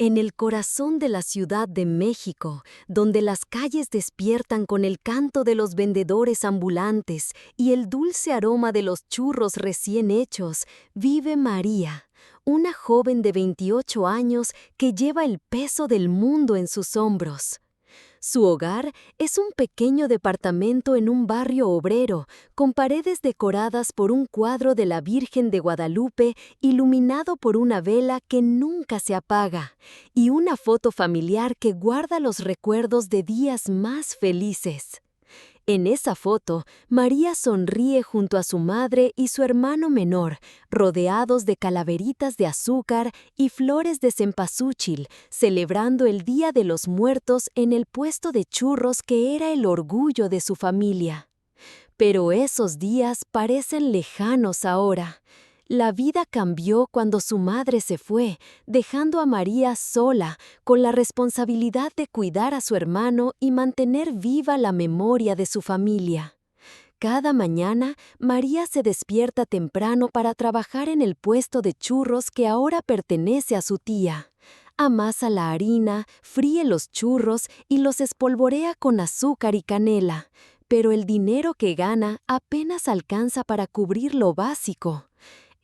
En el corazón de la Ciudad de México, donde las calles despiertan con el canto de los vendedores ambulantes y el dulce aroma de los churros recién hechos, vive María, una joven de 28 años que lleva el peso del mundo en sus hombros. Su hogar es un pequeño departamento en un barrio obrero, con paredes decoradas por un cuadro de la Virgen de Guadalupe iluminado por una vela que nunca se apaga, y una foto familiar que guarda los recuerdos de días más felices. En esa foto, María sonríe junto a su madre y su hermano menor, rodeados de calaveritas de azúcar y flores de cempasúchil, celebrando el Día de los Muertos en el puesto de churros que era el orgullo de su familia. Pero esos días parecen lejanos ahora. La vida cambió cuando su madre se fue, dejando a María sola, con la responsabilidad de cuidar a su hermano y mantener viva la memoria de su familia. Cada mañana, María se despierta temprano para trabajar en el puesto de churros que ahora pertenece a su tía. Amasa la harina, fríe los churros y los espolvorea con azúcar y canela, pero el dinero que gana apenas alcanza para cubrir lo básico.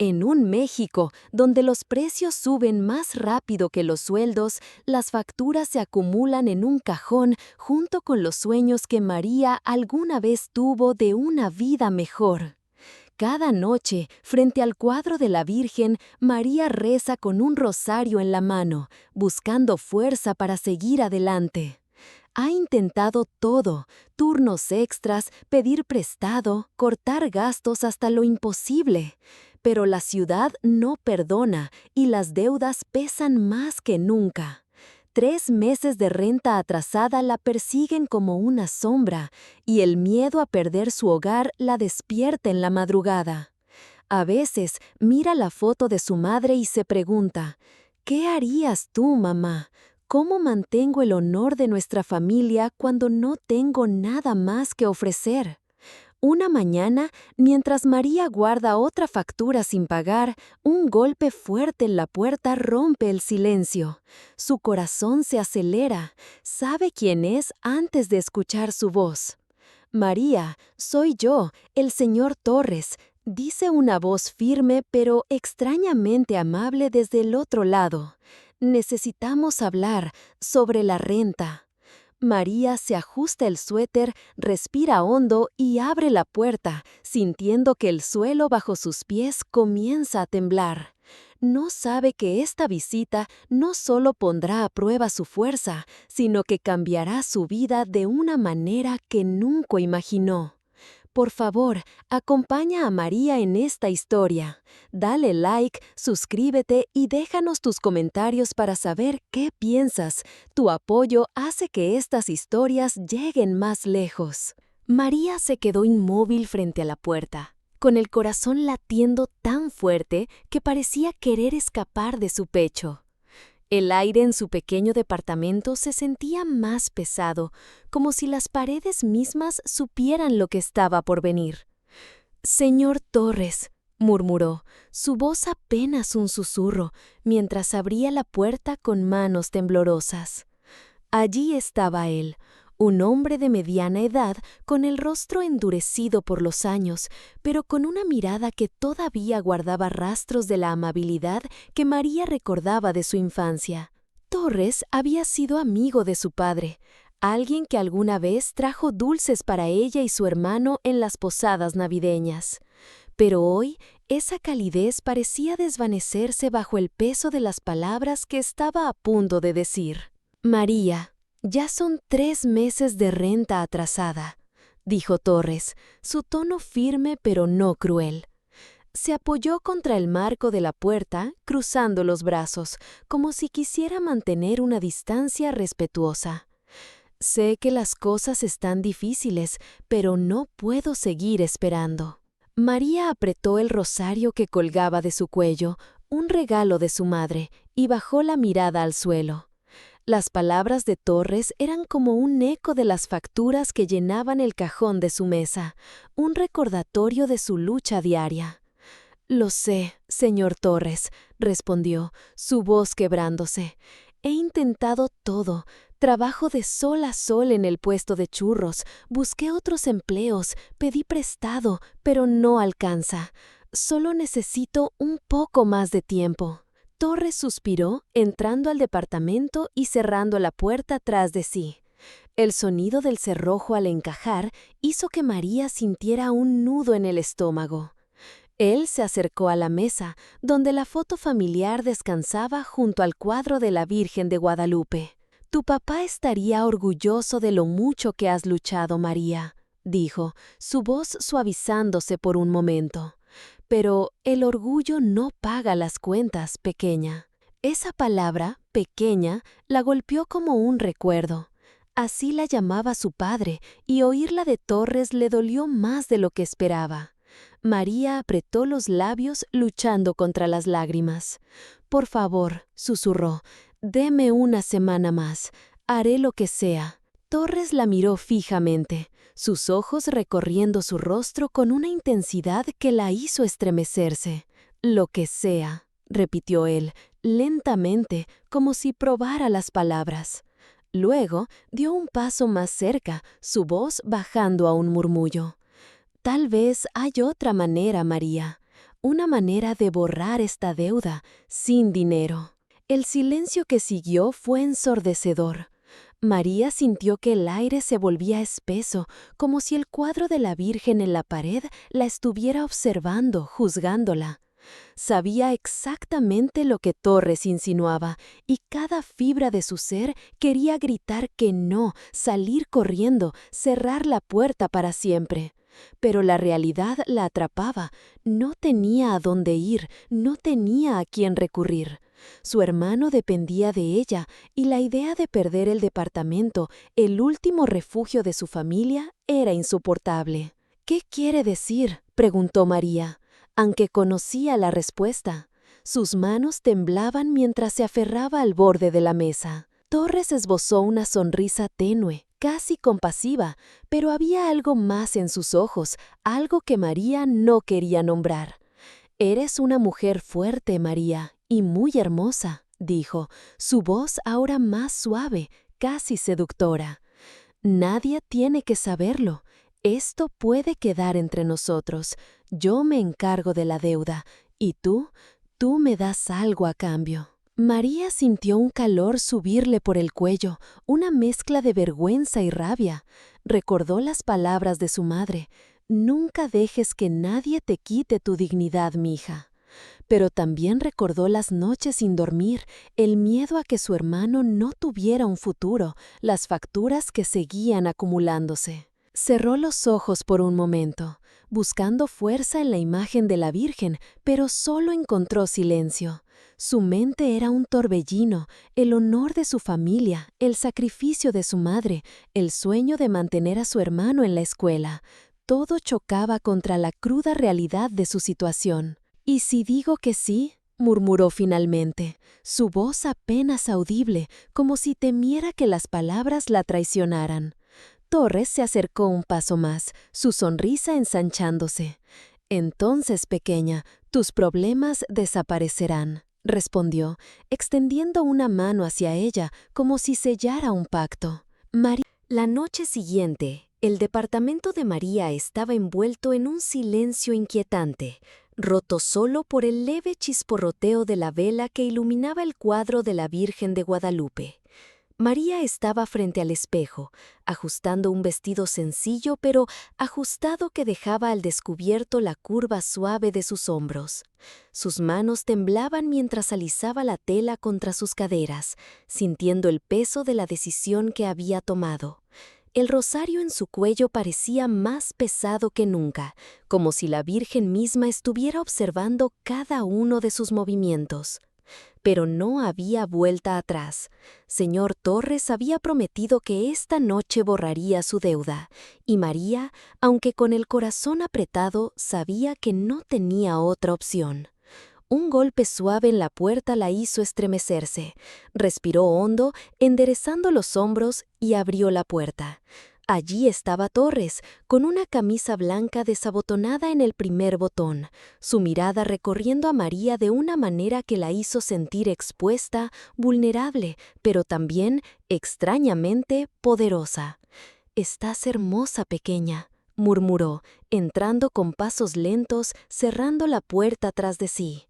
En un México donde los precios suben más rápido que los sueldos, las facturas se acumulan en un cajón junto con los sueños que María alguna vez tuvo de una vida mejor. Cada noche, frente al cuadro de la Virgen, María reza con un rosario en la mano, buscando fuerza para seguir adelante. Ha intentado todo: turnos extras, pedir prestado, cortar gastos hasta lo imposible. Pero la ciudad no perdona y las deudas pesan más que nunca. 3 meses de renta atrasada la persiguen como una sombra y el miedo a perder su hogar la despierta en la madrugada. A veces mira la foto de su madre y se pregunta: ¿qué harías tú, mamá? ¿Cómo mantengo el honor de nuestra familia cuando no tengo nada más que ofrecer? Una mañana, mientras María guarda otra factura sin pagar, un golpe fuerte en la puerta rompe el silencio. Su corazón se acelera. Sabe quién es antes de escuchar su voz. «María, soy yo, el señor Torres», dice una voz firme pero extrañamente amable desde el otro lado. «Necesitamos hablar sobre la renta». María se ajusta el suéter, respira hondo y abre la puerta, sintiendo que el suelo bajo sus pies comienza a temblar. No sabe que esta visita no solo pondrá a prueba su fuerza, sino que cambiará su vida de una manera que nunca imaginó. Por favor, acompaña a María en esta historia. Dale like, suscríbete y déjanos tus comentarios para saber qué piensas. Tu apoyo hace que estas historias lleguen más lejos. María se quedó inmóvil frente a la puerta, con el corazón latiendo tan fuerte que parecía querer escapar de su pecho. El aire en su pequeño departamento se sentía más pesado, como si las paredes mismas supieran lo que estaba por venir. «Señor Torres», murmuró, su voz apenas un susurro, mientras abría la puerta con manos temblorosas. Allí estaba él, un hombre de mediana edad, con el rostro endurecido por los años, pero con una mirada que todavía guardaba rastros de la amabilidad que María recordaba de su infancia. Torres había sido amigo de su padre, alguien que alguna vez trajo dulces para ella y su hermano en las posadas navideñas. Pero hoy, esa calidez parecía desvanecerse bajo el peso de las palabras que estaba a punto de decir. «María, ya son 3 meses de renta atrasada», dijo Torres, su tono firme pero no cruel. Se apoyó contra el marco de la puerta, cruzando los brazos, como si quisiera mantener una distancia respetuosa. «Sé que las cosas están difíciles, pero no puedo seguir esperando». María apretó el rosario que colgaba de su cuello, un regalo de su madre, y bajó la mirada al suelo. Las palabras de Torres eran como un eco de las facturas que llenaban el cajón de su mesa, un recordatorio de su lucha diaria. «Lo sé, señor Torres», respondió, su voz quebrándose. He intentado todo. Trabajo de sol a sol en el puesto de churros, busqué otros empleos, pedí prestado, pero no alcanza. Solo necesito un poco más de tiempo. Torres suspiró, entrando al departamento y cerrando la puerta tras de sí. El sonido del cerrojo al encajar hizo que María sintiera un nudo en el estómago. Él se acercó a la mesa, donde la foto familiar descansaba junto al cuadro de la Virgen de Guadalupe. «Tu papá estaría orgulloso de lo mucho que has luchado, María», dijo, su voz suavizándose por un momento. «Pero el orgullo no paga las cuentas, pequeña». Esa palabra, pequeña, la golpeó como un recuerdo. Así la llamaba su padre, y oírla de Torres le dolió más de lo que esperaba. María apretó los labios luchando contra las lágrimas. «Por favor», susurró, «deme una semana más. Haré lo que sea». Torres la miró fijamente, sus ojos recorriendo su rostro con una intensidad que la hizo estremecerse. «Lo que sea», repitió él, lentamente, como si probara las palabras. Luego dio un paso más cerca, su voz bajando a un murmullo. «Tal vez hay otra manera, María, una manera de borrar esta deuda, sin dinero». El silencio que siguió fue ensordecedor. María sintió que el aire se volvía espeso, como si el cuadro de la Virgen en la pared la estuviera observando, juzgándola. Sabía exactamente lo que Torres insinuaba, y cada fibra de su ser quería gritar que no, salir corriendo, cerrar la puerta para siempre. Pero la realidad la atrapaba. No tenía a dónde ir, no tenía a quién recurrir. Su hermano dependía de ella, y la idea de perder el departamento, el último refugio de su familia, era insoportable. «¿Qué quiere decir?», preguntó María, aunque conocía la respuesta. Sus manos temblaban mientras se aferraba al borde de la mesa. Torres esbozó una sonrisa tenue, casi compasiva, pero había algo más en sus ojos, algo que María no quería nombrar. «Eres una mujer fuerte, María, y muy hermosa», dijo, su voz ahora más suave, casi seductora. «Nadie tiene que saberlo. Esto puede quedar entre nosotros. Yo me encargo de la deuda, y tú me das algo a cambio». María sintió un calor subirle por el cuello, una mezcla de vergüenza y rabia. Recordó las palabras de su madre: «Nunca dejes que nadie te quite tu dignidad, mija». Pero también recordó las noches sin dormir, el miedo a que su hermano no tuviera un futuro, las facturas que seguían acumulándose. Cerró los ojos por un momento, buscando fuerza en la imagen de la Virgen, pero solo encontró silencio. Su mente era un torbellino, el honor de su familia, el sacrificio de su madre, el sueño de mantener a su hermano en la escuela. Todo chocaba contra la cruda realidad de su situación. «¿Y si digo que sí?», murmuró finalmente, su voz apenas audible, como si temiera que las palabras la traicionaran. Torres se acercó un paso más, su sonrisa ensanchándose. «Entonces, pequeña, tus problemas desaparecerán», respondió, extendiendo una mano hacia ella como si sellara un pacto. La noche siguiente, el departamento de María estaba envuelto en un silencio inquietante, roto solo por el leve chisporroteo de la vela que iluminaba el cuadro de la Virgen de Guadalupe. María estaba frente al espejo, ajustando un vestido sencillo pero ajustado que dejaba al descubierto la curva suave de sus hombros. Sus manos temblaban mientras alisaba la tela contra sus caderas, sintiendo el peso de la decisión que había tomado. El rosario en su cuello parecía más pesado que nunca, como si la Virgen misma estuviera observando cada uno de sus movimientos. Pero no había vuelta atrás. Señor Torres había prometido que esta noche borraría su deuda, y María, aunque con el corazón apretado, sabía que no tenía otra opción. Un golpe suave en la puerta la hizo estremecerse. Respiró hondo, enderezando los hombros, y abrió la puerta. Allí estaba Torres, con una camisa blanca desabotonada en el primer botón, su mirada recorriendo a María de una manera que la hizo sentir expuesta, vulnerable, pero también, extrañamente, poderosa. «Estás hermosa, pequeña», murmuró, entrando con pasos lentos, cerrando la puerta tras de sí.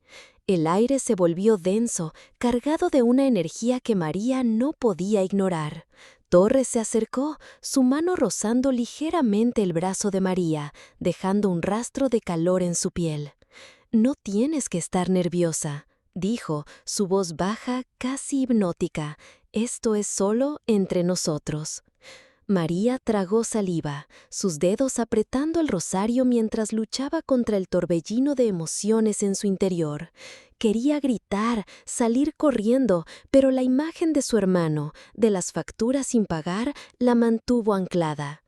El aire se volvió denso, cargado de una energía que María no podía ignorar. Torres se acercó, su mano rozando ligeramente el brazo de María, dejando un rastro de calor en su piel. «No tienes que estar nerviosa», dijo, su voz baja, casi hipnótica. «Esto es solo entre nosotros». María tragó saliva, sus dedos apretando el rosario mientras luchaba contra el torbellino de emociones en su interior. Quería gritar, salir corriendo, pero la imagen de su hermano, de las facturas sin pagar, la mantuvo anclada.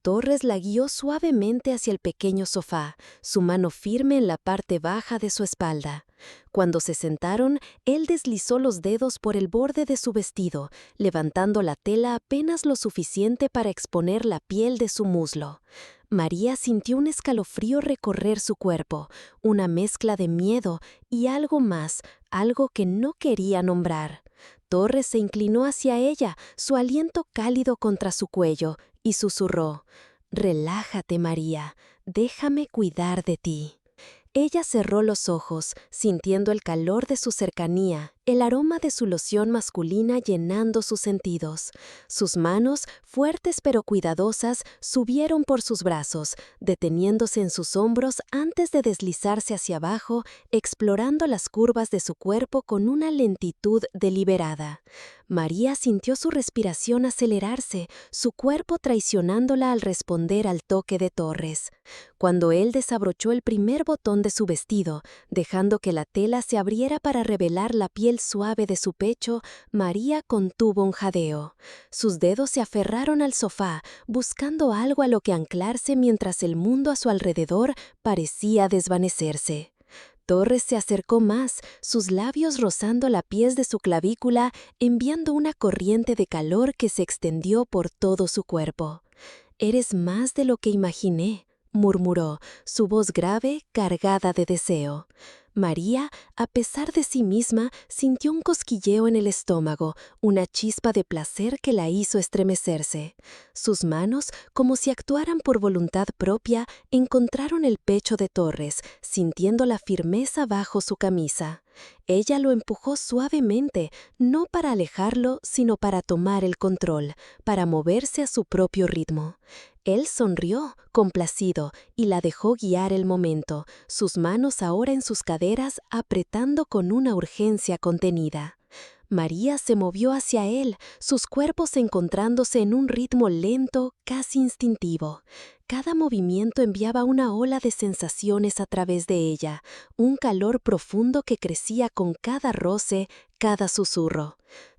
Torres la guió suavemente hacia el pequeño sofá, su mano firme en la parte baja de su espalda. Cuando se sentaron, él deslizó los dedos por el borde de su vestido, levantando la tela apenas lo suficiente para exponer la piel de su muslo. María sintió un escalofrío recorrer su cuerpo, una mezcla de miedo y algo más, algo que no quería nombrar. Torres se inclinó hacia ella, su aliento cálido contra su cuello, y susurró: «Relájate, María, déjame cuidar de ti». Ella cerró los ojos, sintiendo el calor de su cercanía, el aroma de su loción masculina llenando sus sentidos. Sus manos, fuertes pero cuidadosas, subieron por sus brazos, deteniéndose en sus hombros antes de deslizarse hacia abajo, explorando las curvas de su cuerpo con una lentitud deliberada. María sintió su respiración acelerarse, su cuerpo traicionándola al responder al toque de Torres. Cuando él desabrochó el primer botón de su vestido, dejando que la tela se abriera para revelar la piel suave de su pecho, María contuvo un jadeo. Sus dedos se aferraron al sofá, buscando algo a lo que anclarse mientras el mundo a su alrededor parecía desvanecerse. Torres se acercó más, sus labios rozando la piel de su clavícula, enviando una corriente de calor que se extendió por todo su cuerpo. «Eres más de lo que imaginé», murmuró, su voz grave, cargada de deseo. María, a pesar de sí misma, sintió un cosquilleo en el estómago, una chispa de placer que la hizo estremecerse. Sus manos, como si actuaran por voluntad propia, encontraron el pecho de Torres, sintiendo la firmeza bajo su camisa. Ella lo empujó suavemente, no para alejarlo, sino para tomar el control, para moverse a su propio ritmo. Él sonrió, complacido, y la dejó guiar el momento, sus manos ahora en sus caderas apretando con una urgencia contenida. María se movió hacia él, sus cuerpos encontrándose en un ritmo lento, casi instintivo. Cada movimiento enviaba una ola de sensaciones a través de ella, un calor profundo que crecía con cada roce, cada susurro.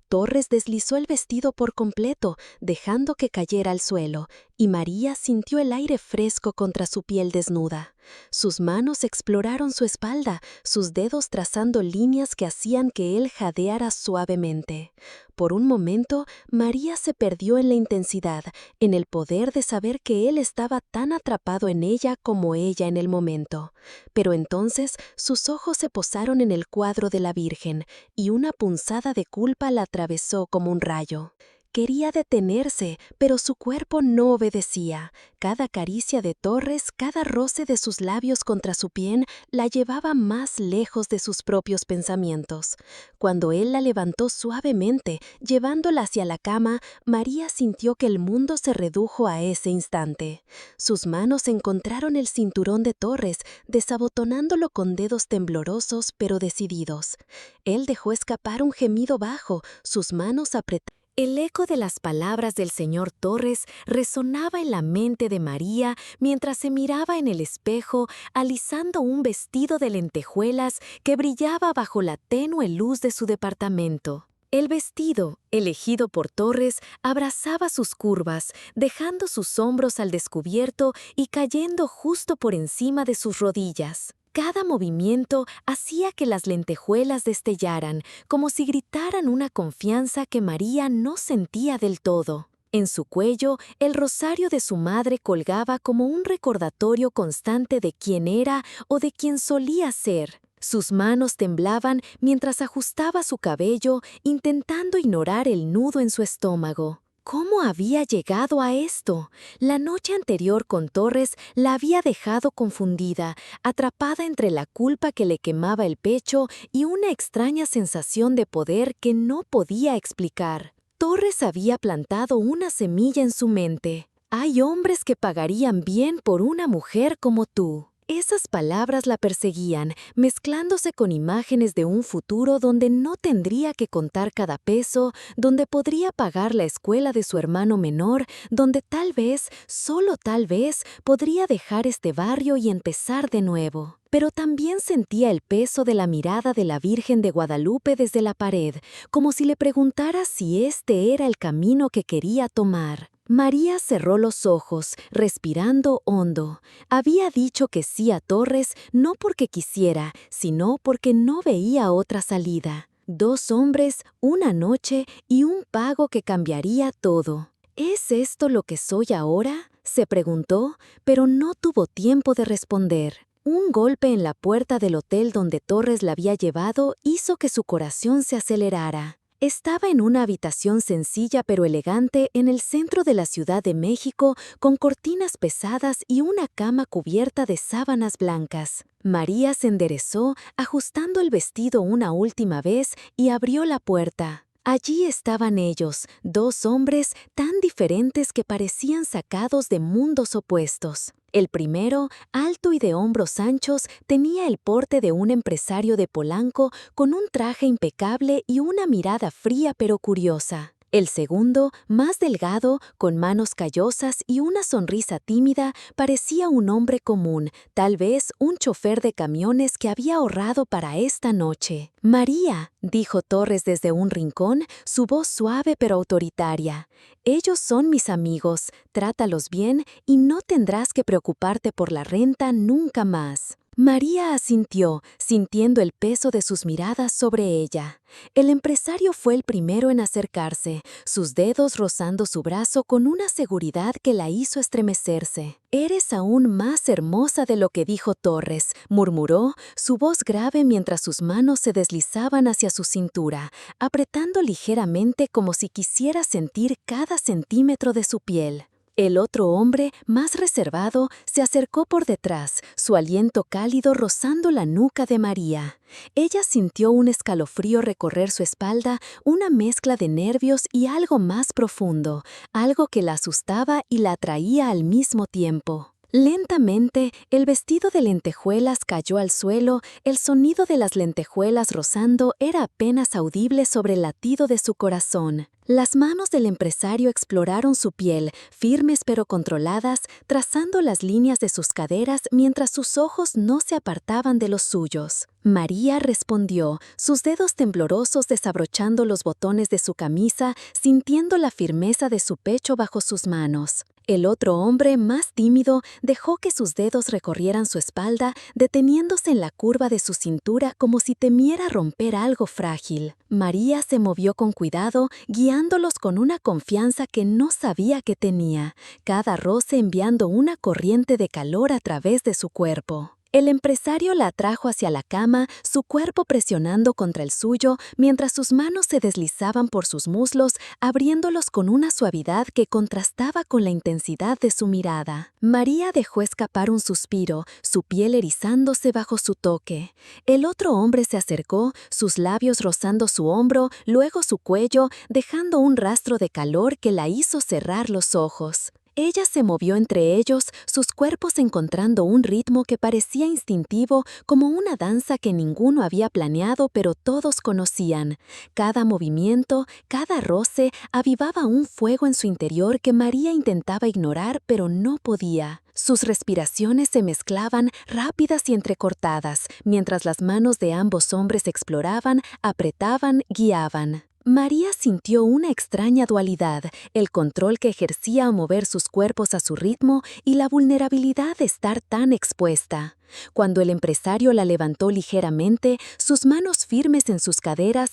Torres deslizó el vestido por completo, dejando que cayera al suelo, y María sintió el aire fresco contra su piel desnuda. Sus manos exploraron su espalda, sus dedos trazando líneas que hacían que él jadeara suavemente. Por un momento, María se perdió en la intensidad, en el poder de saber que él estaba tan atrapado en ella como ella en el momento. Pero entonces sus ojos se posaron en el cuadro de la Virgen, y una punzada de culpa la atravesó como un rayo. Quería detenerse, pero su cuerpo no obedecía. Cada caricia de Torres, cada roce de sus labios contra su piel, la llevaba más lejos de sus propios pensamientos. Cuando él la levantó suavemente, llevándola hacia la cama, María sintió que el mundo se redujo a ese instante. Sus manos encontraron el cinturón de Torres, desabotonándolo con dedos temblorosos pero decididos. Él dejó escapar un gemido bajo, sus manos apretadas. El eco de las palabras del señor Torres resonaba en la mente de María mientras se miraba en el espejo, alisando un vestido de lentejuelas que brillaba bajo la tenue luz de su departamento. El vestido, elegido por Torres, abrazaba sus curvas, dejando sus hombros al descubierto y cayendo justo por encima de sus rodillas. Cada movimiento hacía que las lentejuelas destellaran, como si gritaran una confianza que María no sentía del todo. En su cuello, el rosario de su madre colgaba como un recordatorio constante de quién era o de quién solía ser. Sus manos temblaban mientras ajustaba su cabello, intentando ignorar el nudo en su estómago. ¿Cómo había llegado a esto? La noche anterior con Torres la había dejado confundida, atrapada entre la culpa que le quemaba el pecho y una extraña sensación de poder que no podía explicar. Torres había plantado una semilla en su mente. Hay hombres que pagarían bien por una mujer como tú. Esas palabras la perseguían, mezclándose con imágenes de un futuro donde no tendría que contar cada peso, donde podría pagar la escuela de su hermano menor, donde tal vez, solo tal vez, podría dejar este barrio y empezar de nuevo. Pero también sentía el peso de la mirada de la Virgen de Guadalupe desde la pared, como si le preguntara si este era el camino que quería tomar. María cerró los ojos, respirando hondo. Había dicho que sí a Torres no porque quisiera, sino porque no veía otra salida. 2 hombres, una noche y un pago que cambiaría todo. ¿Es esto lo que soy ahora?, se preguntó, pero no tuvo tiempo de responder. Un golpe en la puerta del hotel donde Torres la había llevado hizo que su corazón se acelerara. Estaba en una habitación sencilla pero elegante en el centro de la Ciudad de México, con cortinas pesadas y una cama cubierta de sábanas blancas. María se enderezó, ajustando el vestido una última vez, y abrió la puerta. Allí estaban ellos, 2 hombres tan diferentes que parecían sacados de mundos opuestos. El primero, alto y de hombros anchos, tenía el porte de un empresario de Polanco, con un traje impecable y una mirada fría pero curiosa. El segundo, más delgado, con manos callosas y una sonrisa tímida, parecía un hombre común, tal vez un chofer de camiones que había ahorrado para esta noche. «María», dijo Torres desde un rincón, su voz suave pero autoritaria. «Ellos son mis amigos, trátalos bien y no tendrás que preocuparte por la renta nunca más». María asintió, sintiendo el peso de sus miradas sobre ella. El empresario fue el primero en acercarse, sus dedos rozando su brazo con una seguridad que la hizo estremecerse. «Eres aún más hermosa de lo que dijo Torres», murmuró, su voz grave mientras sus manos se deslizaban hacia su cintura, apretando ligeramente como si quisiera sentir cada centímetro de su piel. El otro hombre, más reservado, se acercó por detrás, su aliento cálido rozando la nuca de María. Ella sintió un escalofrío recorrer su espalda, una mezcla de nervios y algo más profundo, algo que la asustaba y la atraía al mismo tiempo. Lentamente, el vestido de lentejuelas cayó al suelo, el sonido de las lentejuelas rozando era apenas audible sobre el latido de su corazón. Las manos del empresario exploraron su piel, firmes pero controladas, trazando las líneas de sus caderas mientras sus ojos no se apartaban de los suyos. María respondió, sus dedos temblorosos desabrochando los botones de su camisa, sintiendo la firmeza de su pecho bajo sus manos. El otro hombre, más tímido, dejó que sus dedos recorrieran su espalda, deteniéndose en la curva de su cintura como si temiera romper algo frágil. María se movió con cuidado, guiándolos con una confianza que no sabía que tenía, cada roce enviando una corriente de calor a través de su cuerpo. El empresario la atrajo hacia la cama, su cuerpo presionando contra el suyo, mientras sus manos se deslizaban por sus muslos, abriéndolos con una suavidad que contrastaba con la intensidad de su mirada. María dejó escapar un suspiro, su piel erizándose bajo su toque. El otro hombre se acercó, sus labios rozando su hombro, luego su cuello, dejando un rastro de calor que la hizo cerrar los ojos. Ella se movió entre ellos, sus cuerpos encontrando un ritmo que parecía instintivo, como una danza que ninguno había planeado pero todos conocían. Cada movimiento, cada roce, avivaba un fuego en su interior que María intentaba ignorar pero no podía. Sus respiraciones se mezclaban, rápidas y entrecortadas, mientras las manos de ambos hombres exploraban, apretaban, guiaban. María sintió una extraña dualidad, el control que ejercía a mover sus cuerpos a su ritmo y la vulnerabilidad de estar tan expuesta. Cuando el empresario la levantó ligeramente, sus manos firmes en sus caderas,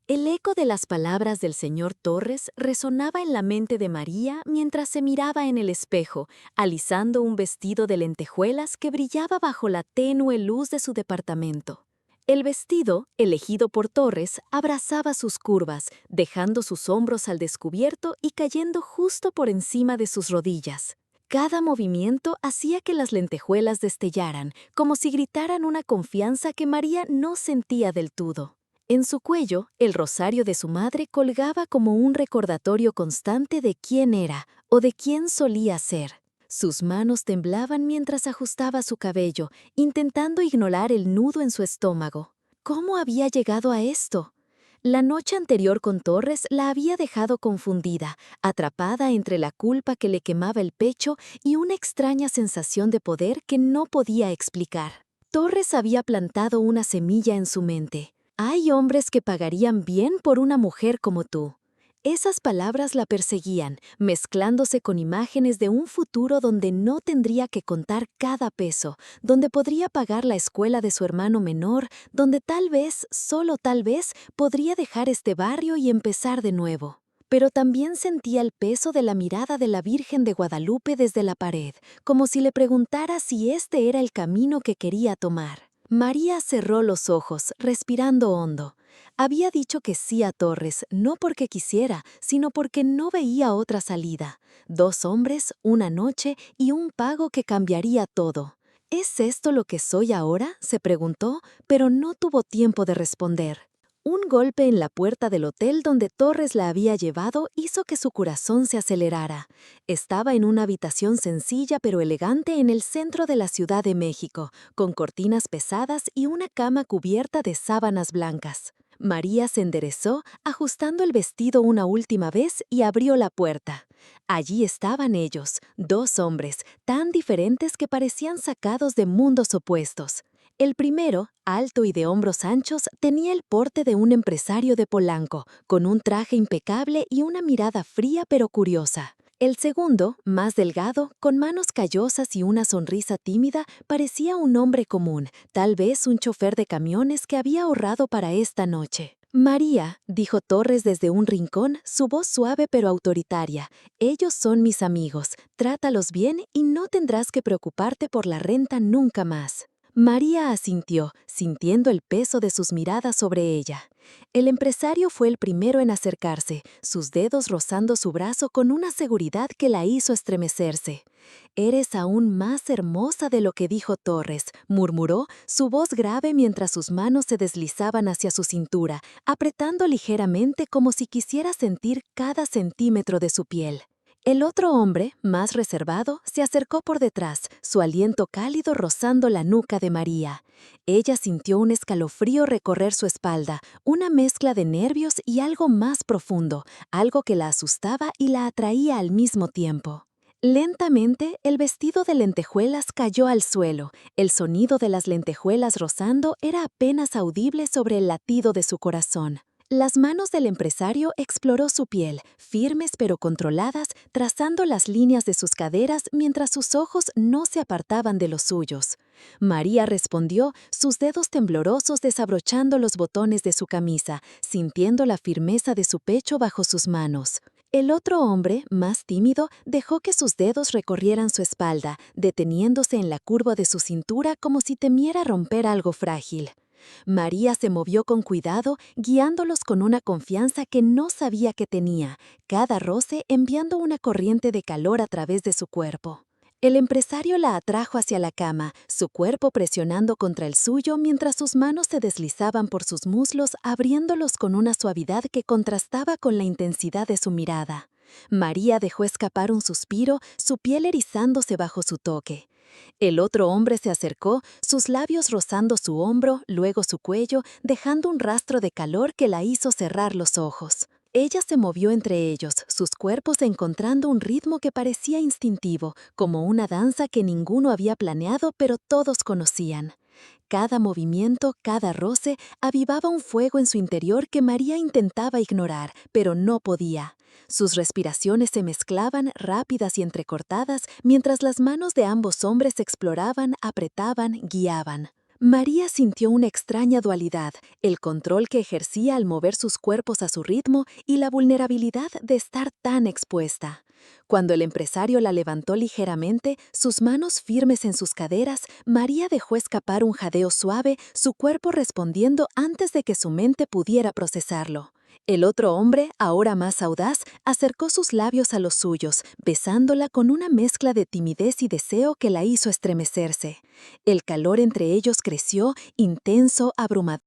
El eco de las palabras del señor Torres resonaba en la mente de María mientras se miraba en el espejo, alisando un vestido de lentejuelas que brillaba bajo la tenue luz de su departamento. El vestido, elegido por Torres, abrazaba sus curvas, dejando sus hombros al descubierto y cayendo justo por encima de sus rodillas. Cada movimiento hacía que las lentejuelas destellaran, como si gritaran una confianza que María no sentía del todo. En su cuello, el rosario de su madre colgaba como un recordatorio constante de quién era o de quién solía ser. Sus manos temblaban mientras ajustaba su cabello, intentando ignorar el nudo en su estómago. ¿Cómo había llegado a esto? La noche anterior con Torres la había dejado confundida, atrapada entre la culpa que le quemaba el pecho y una extraña sensación de poder que no podía explicar. Torres había plantado una semilla en su mente. Hay hombres que pagarían bien por una mujer como tú. Esas palabras la perseguían, mezclándose con imágenes de un futuro donde no tendría que contar cada peso, donde podría pagar la escuela de su hermano menor, donde tal vez, solo tal vez, podría dejar este barrio y empezar de nuevo. Pero también sentía el peso de la mirada de la Virgen de Guadalupe desde la pared, como si le preguntara si este era el camino que quería tomar. María cerró los ojos, respirando hondo. Había dicho que sí a Torres, no porque quisiera, sino porque no veía otra salida. 2 hombres, una noche y un pago que cambiaría todo. ¿Es esto lo que soy ahora?, se preguntó, pero no tuvo tiempo de responder. Un golpe en la puerta del hotel donde Torres la había llevado hizo que su corazón se acelerara. Estaba en una habitación sencilla pero elegante en el centro de la Ciudad de México, con cortinas pesadas y una cama cubierta de sábanas blancas. María se enderezó, ajustando el vestido una última vez y abrió la puerta. Allí estaban ellos, 2 hombres, tan diferentes que parecían sacados de mundos opuestos. El primero, alto y de hombros anchos, tenía el porte de un empresario de Polanco, con un traje impecable y una mirada fría pero curiosa. El segundo, más delgado, con manos callosas y una sonrisa tímida, parecía un hombre común, tal vez un chofer de camiones que había ahorrado para esta noche. María, dijo Torres desde un rincón, su voz suave pero autoritaria, ellos son mis amigos, trátalos bien y no tendrás que preocuparte por la renta nunca más. María asintió, sintiendo el peso de sus miradas sobre ella. El empresario fue el primero en acercarse, sus dedos rozando su brazo con una seguridad que la hizo estremecerse. «Eres aún más hermosa de lo que dijo Torres», murmuró, su voz grave mientras sus manos se deslizaban hacia su cintura, apretando ligeramente como si quisiera sentir cada centímetro de su piel. El otro hombre, más reservado, se acercó por detrás, su aliento cálido rozando la nuca de María. Ella sintió un escalofrío recorrer su espalda, una mezcla de nervios y algo más profundo, algo que la asustaba y la atraía al mismo tiempo. Lentamente, el vestido de lentejuelas cayó al suelo. El sonido de las lentejuelas rozando era apenas audible sobre el latido de su corazón. Las manos del empresario exploró su piel, firmes pero controladas, trazando las líneas de sus caderas mientras sus ojos no se apartaban de los suyos. María respondió, sus dedos temblorosos desabrochando los botones de su camisa, sintiendo la firmeza de su pecho bajo sus manos. El otro hombre, más tímido, dejó que sus dedos recorrieran su espalda, deteniéndose en la curva de su cintura como si temiera romper algo frágil. María se movió con cuidado, guiándolos con una confianza que no sabía que tenía, cada roce enviando una corriente de calor a través de su cuerpo. El empresario la atrajo hacia la cama, su cuerpo presionando contra el suyo mientras sus manos se deslizaban por sus muslos, abriéndolos con una suavidad que contrastaba con la intensidad de su mirada. María dejó escapar un suspiro, su piel erizándose bajo su toque. El otro hombre se acercó, sus labios rozando su hombro, luego su cuello, dejando un rastro de calor que la hizo cerrar los ojos. Ella se movió entre ellos, sus cuerpos encontrando un ritmo que parecía instintivo, como una danza que ninguno había planeado pero todos conocían. Cada movimiento, cada roce, avivaba un fuego en su interior que María intentaba ignorar, pero no podía. Sus respiraciones se mezclaban, rápidas y entrecortadas, mientras las manos de ambos hombres exploraban, apretaban, guiaban. María sintió una extraña dualidad, el control que ejercía al mover sus cuerpos a su ritmo y la vulnerabilidad de estar tan expuesta. Cuando el empresario la levantó ligeramente, sus manos firmes en sus caderas, María dejó escapar un jadeo suave, su cuerpo respondiendo antes de que su mente pudiera procesarlo. El otro hombre, ahora más audaz, acercó sus labios a los suyos, besándola con una mezcla de timidez y deseo que la hizo estremecerse. El calor entre ellos creció, intenso, abrumador.